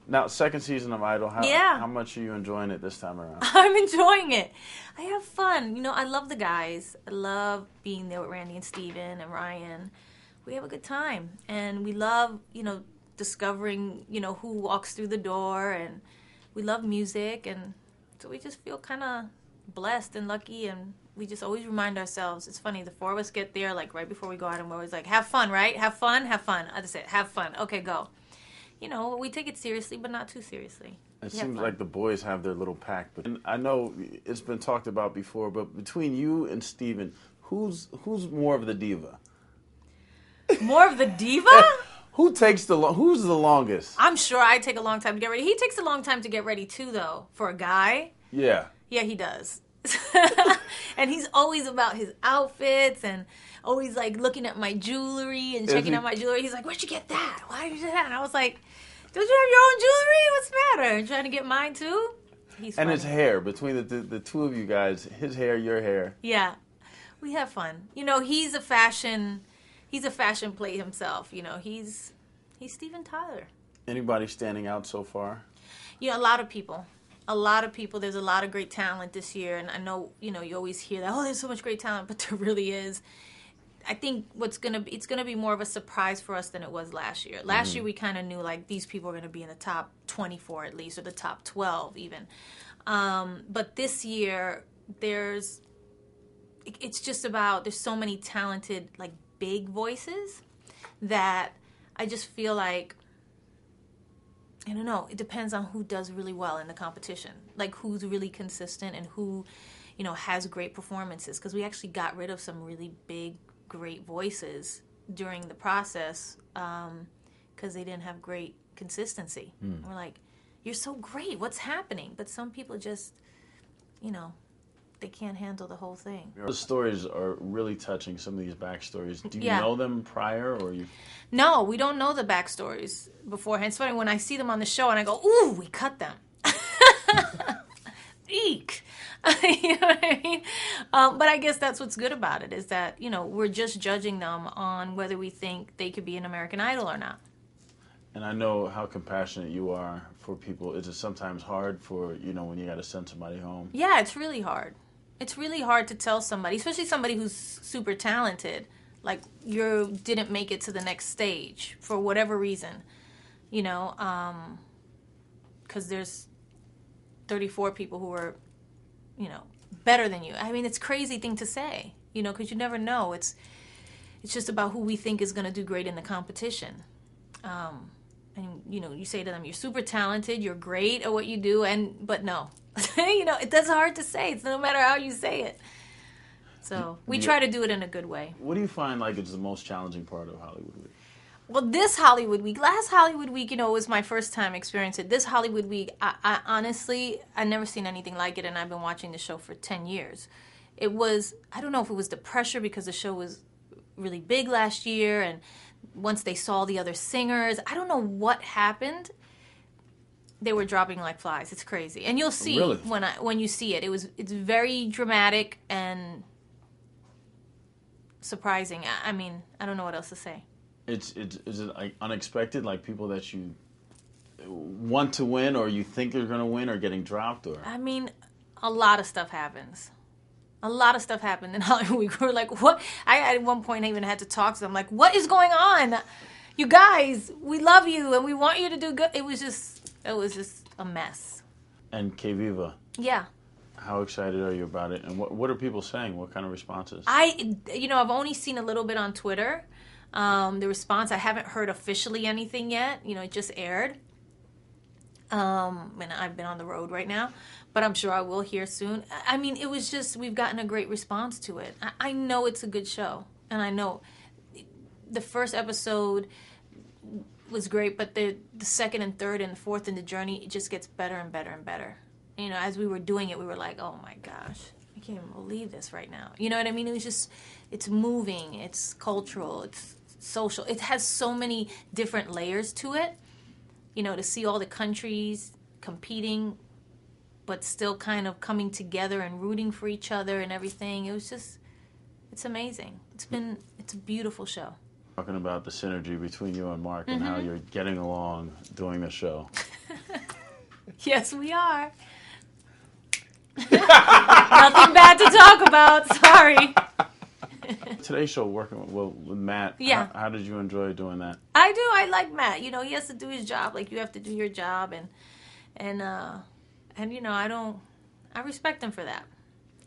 Now, second season of Idol, Yeah. how much are you enjoying it this time around? I'm enjoying it. I have fun. I love the guys. I love being there with Randy and Steven and Ryan. We have a good time. And we love, discovering, who walks through the door. And we love music. And so we just feel kind of blessed and lucky. And we just always remind ourselves. It's funny, the four of us get there, like, right before we go out. And we're always like, have fun, right? Have fun, have fun. I just said, have fun. Okay, go. We take it seriously, but not too seriously. It seems like the boys have their little pack, but I know it's been talked about before, but between you and Steven, who's more of the diva? More of the diva? Who's the longest? I'm sure I take a long time to get ready. He takes a long time to get ready too, though, for a guy. Yeah. Yeah, he does. And he's always about his outfits and always like looking at my jewelry and checking out my jewelry. He's like, "Where'd you get that? Why did you do that?" And I was like, "Don't you have your own jewelry? What's the matter? You trying to get mine too?" He's and funny. his hair, between the two of you guys, his hair, your hair. Yeah, we have fun. He's a fashion plate himself. He's Steven Tyler. Anybody standing out so far? A lot of people. A lot of people. There's a lot of great talent this year, and I know you always hear that. Oh, there's so much great talent, but there really is. I think it's gonna be more of a surprise for us than it was last year. Last year we kind of knew like these people are gonna be in the top 24 at least, or the top 12 even. But this year it's just about, there's so many talented like big voices that I just feel like, I don't know, it depends on who does really well in the competition, like who's really consistent and who has great performances, because we actually got rid of some really big great voices during the process because they didn't have great consistency. We're like, you're so great, what's happening? But some people just, they can't handle the whole thing. The stories are really touching, some of these backstories. Do you know them prior, or you? No, we don't know the backstories beforehand. It's funny, when I see them on the show and I go, ooh, we cut them. Eek. You know what I mean? But I guess that's what's good about it, is that, we're just judging them on whether we think they could be an American Idol or not. And I know how compassionate you are for people. Is it sometimes hard for, when you got to send somebody home? Yeah, it's really hard. It's really hard to tell somebody, especially somebody who's super talented, like you didn't make it to the next stage for whatever reason, because there's 34 people who are, better than you. I mean, it's a crazy thing to say, because you never know. It's just about who we think is going to do great in the competition. And, you say to them, you're super talented, you're great at what you do, but no. That's hard to say. It's no matter how you say it. So we try to do it in a good way. What do you find like is the most challenging part of Hollywood Week? Well, this Hollywood Week, last Hollywood Week, was my first time experiencing it. This Hollywood Week, I honestly, I've never seen anything like it, and I've been watching the show for 10 years. It was, I don't know if it was the pressure because the show was really big last year, and once they saw the other singers, I don't know what happened. They were dropping like flies. It's crazy. And you'll see when you see it. It's very dramatic and surprising. I mean, I don't know what else to say. Is it like unexpected, like people that you want to win or you think they're going to win are getting dropped? Or I mean, a lot of stuff happens. A lot of stuff happened in Hollywood. We were like, what? At one point I even had to talk to them. Like, what is going on? You guys, we love you and we want you to do good. It was just a mess. And Que Viva. Yeah. How excited are you about it? And what are people saying? What kind of responses? I've only seen a little bit on Twitter. The response, I haven't heard officially anything yet. It just aired. And I've been on the road right now, but I'm sure I will hear soon. I mean, it was just, we've gotten a great response to it. I know it's a good show, and I know the first episode was great, but the second and third and fourth in the journey, it just gets better and better and better. As we were doing it, we were like, oh my gosh, I can't even believe this right now. You know what I mean? It was just, it's moving, it's cultural, it's social. It has so many different layers to it. To see all the countries competing, but still kind of coming together and rooting for each other and everything. It was just, it's amazing. It's a beautiful show. Talking about the synergy between you and Mark and how you're getting along doing the show. Yes, we are. Nothing bad to talk about. Sorry. Today's show, working with Matt. Yeah. How did you enjoy doing that? I do. I like Matt. You know, he has to do his job. Like, you have to do your job, and you know, I respect him for that.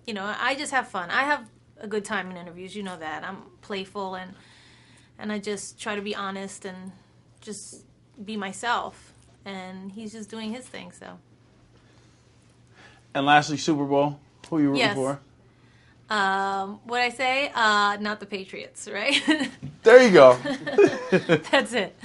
You know, I just have fun. I have a good time in interviews. You know that. I'm playful, and I just try to be honest and just be myself. And he's just doing his thing. So. And lastly, Super Bowl. Who are you rooting Yes. for? What I say? Not the Patriots, right? There you go. That's it.